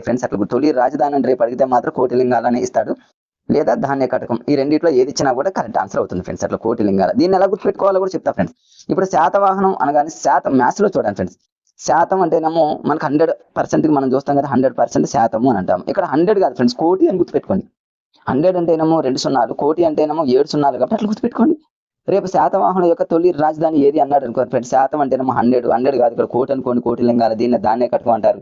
Friends అట్లా తొలి రాజధాని అని రేపు అడిగితే మాత్రం కోటిలింగాలని ఇస్తాడు, లేదా ధాన్య కటకం. ఈ రెండిట్లో ఏది ఇచ్చినా కూడా కరెక్ట్ ఆన్సర్ అవుతుంది ఫ్రెండ్స్. అట్లా కోటిలింగాల. దీన్ని ఎలా గుర్తుపెట్టుకోవాలో కూడా చెప్తా ఫ్రెండ్స్. ఇప్పుడు శాతవాహనం అనగానే మ్యాథ్స్ లో చూడండి ఫ్రెండ్స్. శాతం అంటేనేమో మనకు 100% మనం చూస్తాం కదా, 100% శాతము అని అంటాం. ఇక్కడ 100 కాదు ఫ్రెండ్స్, కోటి అని గుర్తుపెట్టుకోండి. 100 అంటేనేమో 2 సున్నాలు, కోటి అంటేనేమో 7 సున్నాలు, కాబట్టి అట్లా గుర్తుపెట్టుకోండి. రేపు శాతవాహనం యొక్క తొలి రాజధాని ఏది అన్నాడు అనుకోండి ఫ్రెండ్స్, శాతం అంటేనేమో 100 కాదు, ఇక్కడ కోటి అనుకోండి, కోటిలింగాల. దీన్ని ధాన్య కటకం అంటారు.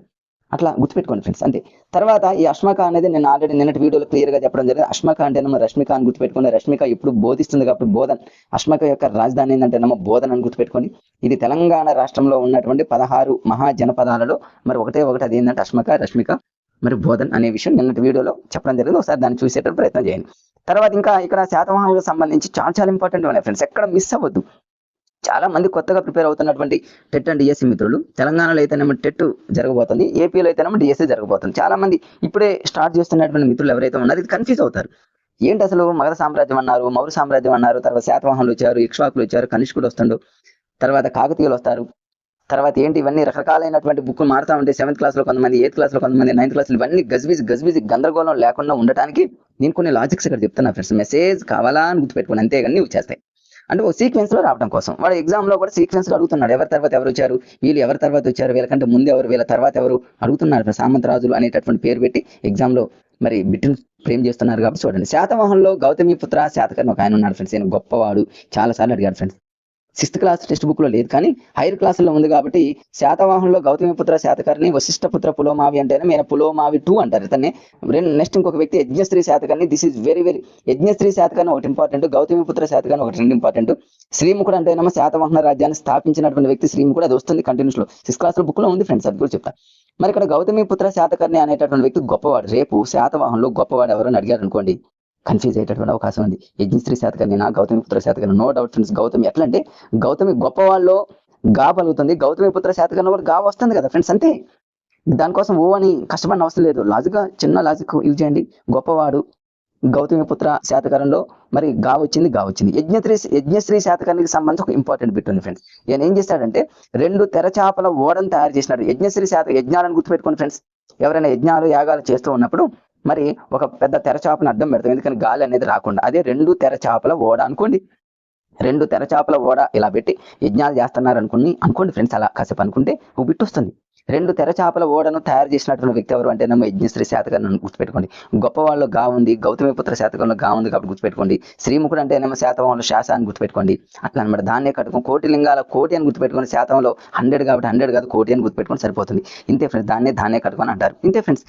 అట్లా గుర్తుపెట్టుకోండి ఫ్రెండ్స్. అంతే. తర్వాత ఈ అశ్మక అనేది నేను ఆల్రెడీ నిన్నటి వీడియోలో క్లియర్ గా చెప్పడం జరిగింది. అశ్మక అంటేనేమో రష్మిక అని గుర్తుపెట్టుకోండి. రష్మిక ఇప్పుడు బోధిస్తుంది కాబట్టి బోధన్. అశ్మక యొక్క రాజధాని ఏంటంటేనేమో బోధన్ అని గుర్తుపెట్టుకోండి. ఇది తెలంగాణ రాష్ట్రంలో ఉన్నటువంటి 16 మహాజనపదాలలో మరి ఒకటి అది ఏంటంటే అశ్మక, రష్మిక మరి బోధన్ అనే విషయం నిన్నటి వీడియోలో చెప్పడం జరిగింది. ఒకసారి దాన్ని చూసేటప్పుడు ప్రయత్నం చేయండి. తర్వాత ఇంకా ఇక్కడ శాతవాహనులకు సంబంధించి చాలా ఇంపార్టెంట్ ఉన్నాయి ఫ్రెండ్స్, ఎక్కడ మిస్ అవ్వద్దు. చాలా మంది కొత్తగా ప్రిపేర్ అవుతున్నటువంటి టెట్ అండ్ డిఎస్సి మిత్రులు, తెలంగాణలో అయితేనేమో టెట్ జరగబోతుంది, ఏపీలో అయితేనేమో డిఎస్సి జరగబోతుంది. చాలా మంది ఇప్పుడే స్టార్ట్ చేస్తున్నటువంటి మిత్రులు ఎవరైతే ఉన్నారో ఇది కన్ఫ్యూజ్ అవుతారు. ఏంటి అసలు మగధ సామ్రాజ్యం అన్నారు, మౌర్య సామ్రాజ్యం అన్నారు, తర్వాత శాతవాహనులు వచ్చారు, ఇక్ష్వాకులు వచ్చారు, కనిష్కుడు వస్తుండు, తర్వాత కాకతీయులు వస్తారు, తర్వాత ఏంటి ఇవన్నీ రకరకాలైనటువంటి బుక్ మారుతా ఉంటే 7th క్లాస్లో కొంతమంది, 8th క్లాస్లో కొంతమంది, 9th క్లాస్లో, ఇవన్నీ గజిబిజి గందరగోళం లేకుండా ఉండటానికి నేను కొన్ని లాజిక్స్ ఇక్కడ చెప్తున్నా ఫ్రెండ్స్. మెసేజ్ కావాలా అని గుర్తుపెట్టుకోండి, అంతేగాని వచ్చేస్తాయి. అంటే ఒక సీక్వెన్స్ లో రావడం కోసం. వాడు ఎగ్జామ్ లో కూడా సీక్వెన్స్ లో అడుగుతున్నాడు, ఎవరి తర్వాత ఎవరు వచ్చారు, వీళ్ళు ఎవరి తర్వాత వచ్చారు, వీళ్ళకంటే ముందు ఎవరు, వీళ్ళ తర్వాత ఎవరు అడుగుతున్నారు. సామంతరాజులు అనేటటువంటి పేరు పెట్టి ఎగ్జామ్ లో మరి బిట్టిని ఫ్రేమ్ చేస్తున్నారు. కాబట్టి చూడండి, శాతవాహనంలో గౌతమిపుత్ర శాతకర్ణి ఒక ఆయన ఉన్నాడు ఫ్రెండ్స్. ఆయన గొప్పవాడు, చాలా సార్లు అడిగాడు friends. 6th class text book లో లేదు, కానీ హైయర్ క్లాసుల్లో ఉంది. కాబట్టి శాతవాహనంలో గౌతమిపుత్ర శాతకర్ణి, వశిష్ఠపుత్ర పులోమావి అంటేనే మీరు పులోమావి 2 అంటారు. ఇతన్ని నెక్స్ట్ ఇంకొక వ్యక్తి Yajnashri Satakarni. This is very Yajnashri Satakarni ఒకటి ఇంపార్టెంట్, గౌతమిపుత్ర శాతకర్ణి ఒకటి 2 ఇంపార్టెంట్. శ్రీముఖుడు అంటేనేమో శాతవాహన రాజ్యాన్ని స్థాపించినటువంటి వ్యక్తి శ్రీముఖుడు, అది వస్తుంది కంటిన్యూస్ లో 6th క్లాస్ బుక్ లో ఉంది ఫ్రెండ్స్, అది కూడా చెప్తా. మరి ఇక్కడ గౌతమిపుత్ర శాతకర్ణి అనేటటువంటి వ్యక్తి గొప్పవాడు. రేపు శాతవాహనంలో గొప్పవాడు ఎవరని అడిగారు అనుకోండి, కన్ఫ్యూజ్ అయ్యేటటువంటి అవకాశం ఉంది. యజ్ఞశ్రీ శాతకర్ణి నా, Gautamiputra Satakarni, no doubt friends. Gautami ఎట్లా అంటే గౌతమి గొప్పవాళ్ళు గా పలుకుతుంది, గౌతమిపుత్ర శాతకర్ణి కూడా గా వస్తుంది కదా ఫ్రెండ్స్. అంతే, దానికోసం ఓ అని కష్టపడిన అవసరం లేదు. లాజిక్గా చిన్న లాజిక్ యూజ్ చేయండి. గొప్పవాడు గౌతమిపుత్ర శాతకర్ణిలో మరి గా వచ్చింది. యజ్ఞశ్రీ శాతకర్ణికి సంబంధించి ఒక ఇంపార్టెంట్ బిట్ ఉంది ఫ్రెండ్స్. ఈయన ఏం చేశాడంటే 2 తెరచాపల ఓడను తయారు చేసినాడు. యజ్ఞశ్రీ యజ్ఞాలను గుర్తుపెట్టుకోండి ఫ్రెండ్స్. ఎవరైనా యజ్ఞాలు యాగాలు చేస్తూ ఉన్నప్పుడు మరి ఒక పెద్ద తెరచాపను అడ్డం పెడతాం, ఎందుకని గాలి అనేది రాకుండా. అదే 2 తెరచాపల ఓడ అనుకోండి. 2 తెరచాపల ఓడ ఇలా పెట్టి యజ్ఞాలు చేస్తున్నారు అనుకోండి ఫ్రెండ్స్. అలా కాసేపు అనుకుంటే ఒక బిట్ వస్తుంది. 2 తెరచాపల ఓడను తయారు చేసినటువంటి వ్యక్తి ఎవరు అంటేనేమో యజ్ఞశ్రీ శాతకర్ణి గుర్తుపెట్టుకోండి. గొప్పవాళ్ళు గా ఉంది, గౌతమిపుత్ర శాతకర్ణిలో గా ఉంది కాబట్టి గుర్తుపెట్టుకోండి. శ్రీముఖుడు అంటేనేమో శాతవాహనంలో శాస అని గుర్తుపెట్టుకోండి. అట్లా అనమాట. ధాన్య కటకం, కోటిలింగాల కోటి అని గుర్తుపెట్టుకోండి. శాతంలో 100 కాబట్టి 100 కాదు, కోటి అని గుర్తుపెట్టుకోండి సరిపోతుంది. ఇంతే ఫ్రెండ్స్, ధాన్య కటకం అని అంటారు. ఇంతే ఫ్రెండ్స్.